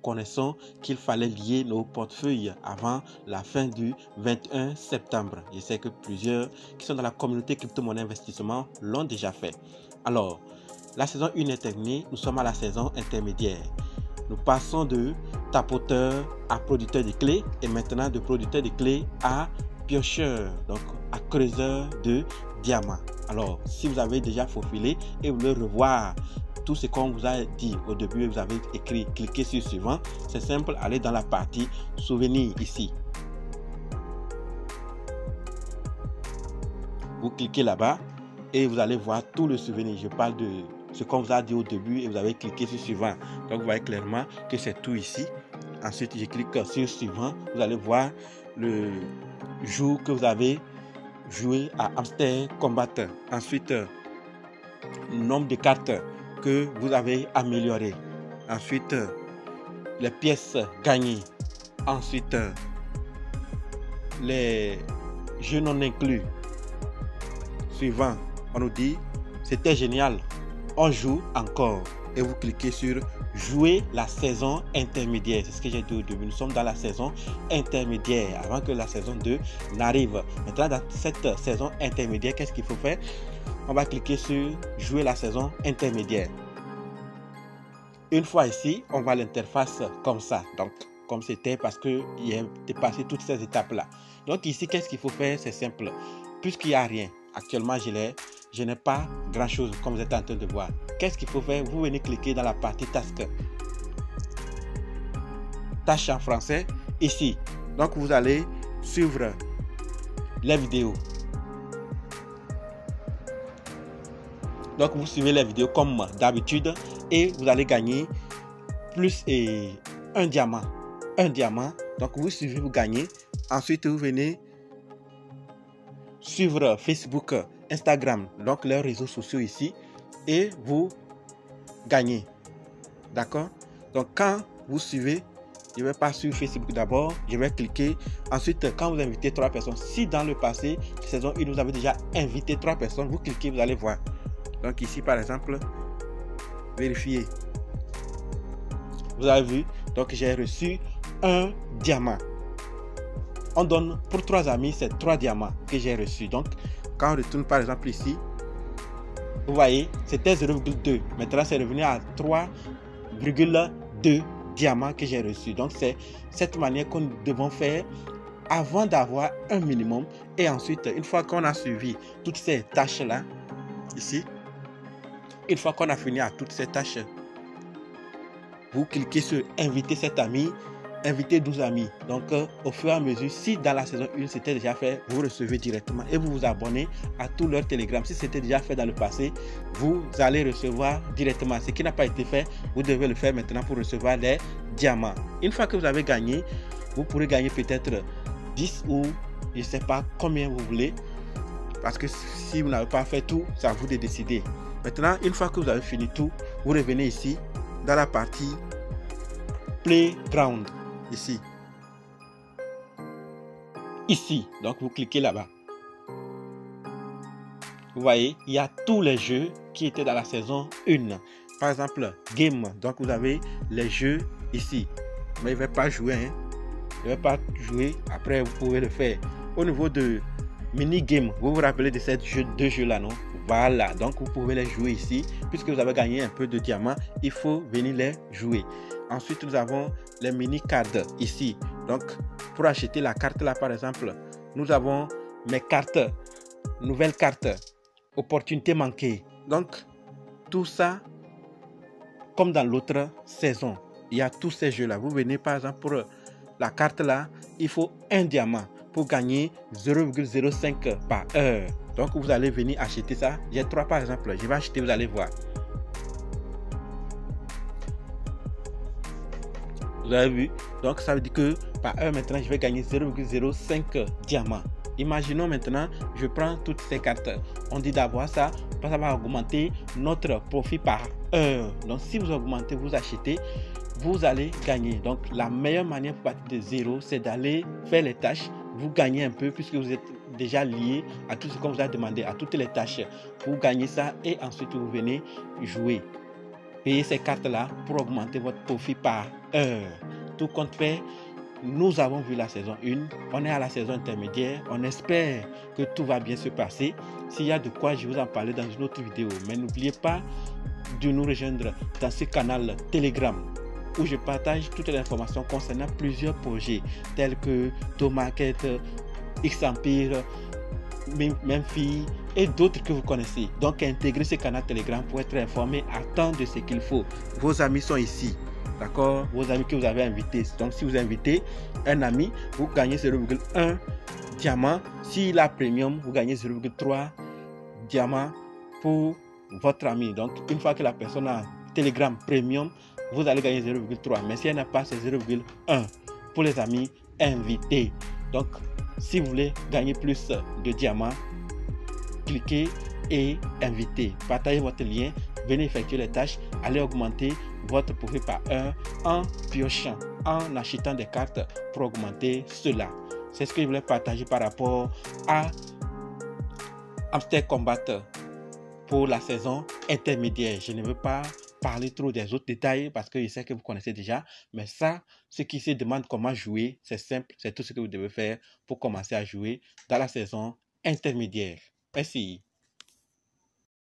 connaissons qu'il fallait lier nos portefeuilles avant la fin du 21 septembre. Je sais que plusieurs qui sont dans la communauté crypto-monnaie investissement l'ont déjà fait. Alors, la saison 1 est terminée, nous sommes à la saison intermédiaire. Nous passons de tapoteur à producteur de clés et maintenant de producteur de clés à piocheur, donc à creuseur de diamants. Alors, si vous avez déjà faufilé et vous voulez revoir tout ce qu'on vous a dit au début, vous avez écrit, cliquez sur suivant, c'est simple, allez dans la partie souvenirs ici. Vous cliquez là-bas et vous allez voir tout le souvenir. Je parle de ce qu'on vous a dit au début et vous avez cliqué sur suivant. Donc vous voyez clairement que c'est tout ici. Ensuite, je clique sur suivant. Vous allez voir le jour que vous avez joué à Hamster Combat. Ensuite, le nombre de cartes que vous avez amélioré. Ensuite, les pièces gagnées. Ensuite, les jeux non inclus. Suivant, on nous dit c'était génial, on joue encore et vous cliquez sur jouer la saison intermédiaire. C'est ce que j'ai dit au début, nous sommes dans la saison intermédiaire avant que la saison 2 n'arrive. Maintenant, dans cette saison intermédiaire, qu'est-ce qu'il faut faire? On va cliquer sur jouer la saison intermédiaire. Une fois ici, on voit l'interface comme ça, donc comme c'était parce qu'il est dépassé toutes ces étapes là. Donc ici, qu'est-ce qu'il faut faire? C'est simple, puisqu'il n'y a rien actuellement, je n'ai pas grand chose comme vous êtes en train de voir. Qu'est-ce qu'il faut faire? Vous venez cliquer dans la partie task, tâche en français ici. Donc vous allez suivre les vidéos. Donc vous suivez les vidéos comme d'habitude et vous allez gagner plus et un diamant. Donc vous suivez, vous gagnez. Ensuite vous venez suivre Facebook, Instagram, donc leurs réseaux sociaux ici et vous gagnez. D'accord? Donc quand vous suivez, je ne vais pas suivre Facebook d'abord, je vais cliquer. Ensuite, quand vous invitez 3 personnes, si dans le passé, saison 1, vous avez déjà invité 3 personnes, vous cliquez, vous allez voir. Donc ici par exemple, vérifier. Vous avez vu, donc j'ai reçu un diamant. On donne pour 3 amis, c'est 3 diamants que j'ai reçus. Donc quand on retourne par exemple ici, vous voyez, c'était 0,2. Maintenant c'est revenu à 3,2 diamants que j'ai reçus. Donc c'est cette manière que nous devons faire avant d'avoir un minimum. Et ensuite, une fois qu'on a suivi toutes ces tâches là, ici, une fois qu'on a fini à toutes ces tâches, vous cliquez sur inviter cet ami, inviter 12 amis. Donc au fur et à mesure, si dans la saison 1 c'était déjà fait, vous recevez directement et vous vous abonnez à tout leur Telegram. Si c'était déjà fait dans le passé, vous allez recevoir directement. Ce qui n'a pas été fait, vous devez le faire maintenant pour recevoir les diamants. Une fois que vous avez gagné, vous pourrez gagner peut-être 10 ou je ne sais pas combien vous voulez. Parce que si vous n'avez pas fait tout, c'est à vous de décider. Maintenant, une fois que vous avez fini tout, vous revenez ici dans la partie Playground. Ici, donc vous cliquez là-bas. Vous voyez, il y a tous les jeux qui étaient dans la saison 1. Par exemple, Game, donc vous avez les jeux ici. Mais je ne vais pas jouer, hein. Je ne vais pas jouer, après vous pouvez le faire. Au niveau de mini-game, vous vous rappelez de ces deux jeux-là, non? Voilà, donc vous pouvez les jouer ici. Puisque vous avez gagné un peu de diamants, il faut venir les jouer. Ensuite, nous avons les mini-cards ici. Donc, pour acheter la carte là, par exemple, nous avons mes cartes, nouvelles cartes, opportunités manquées. Donc, tout ça, comme dans l'autre saison, il y a tous ces jeux-là. Vous venez, par exemple, pour la carte là, il faut un diamant pour gagner 0,05 par heure. Donc, vous allez venir acheter ça. J'ai 3 par exemple. Je vais acheter, vous allez voir. Vous avez vu? Donc ça veut dire que par heure maintenant je vais gagner 0,05 diamants. Imaginons maintenant je prends toutes ces cartes. On dit d'avoir ça parce que ça va augmenter notre profit par heure. Donc si vous augmentez, vous achetez, vous allez gagner. Donc la meilleure manière pour partir de zéro, c'est d'aller faire les tâches. Vous gagnez un peu puisque vous êtes déjà lié à tout ce qu'on vous a demandé, à toutes les tâches. Vous gagnez ça et ensuite vous venez jouer. payer ces cartes-là pour augmenter votre profit par heure. Tout compte fait, nous avons vu la saison 1, on est à la saison intermédiaire, on espère que tout va bien se passer. S'il y a de quoi, je vous en parlerai dans une autre vidéo. Mais n'oubliez pas de nous rejoindre dans ce canal Telegram où je partage toutes les informations concernant plusieurs projets tels que Tomarket, X-Empire, Memphis et d'autres que vous connaissez. Donc intégrez ce canal Telegram pour être informé à temps de ce qu'il faut. Vos amis sont ici. D'accord? Vos amis que vous avez invités. Donc si vous invitez un ami, vous gagnez 0,1 diamant. S'il a premium, vous gagnez 0,3 diamant pour votre ami. Donc une fois que la personne a Telegram premium, vous allez gagner 0,3. Mais si elle n'a pas, c'est 0,1 pour les amis invités. Donc si vous voulez gagner plus de diamants, cliquez et invitez. Partagez votre lien, venez effectuer les tâches, allez augmenter votre profit par heure en piochant, en achetant des cartes pour augmenter cela. C'est ce que je voulais partager par rapport à Hamster Combat pour la saison intermédiaire. Je ne veux pas parler trop des autres détails parce que je sais que vous connaissez déjà. Mais ça, ceux qui se demandent comment jouer, c'est simple. C'est tout ce que vous devez faire pour commencer à jouer dans la saison intermédiaire. Merci.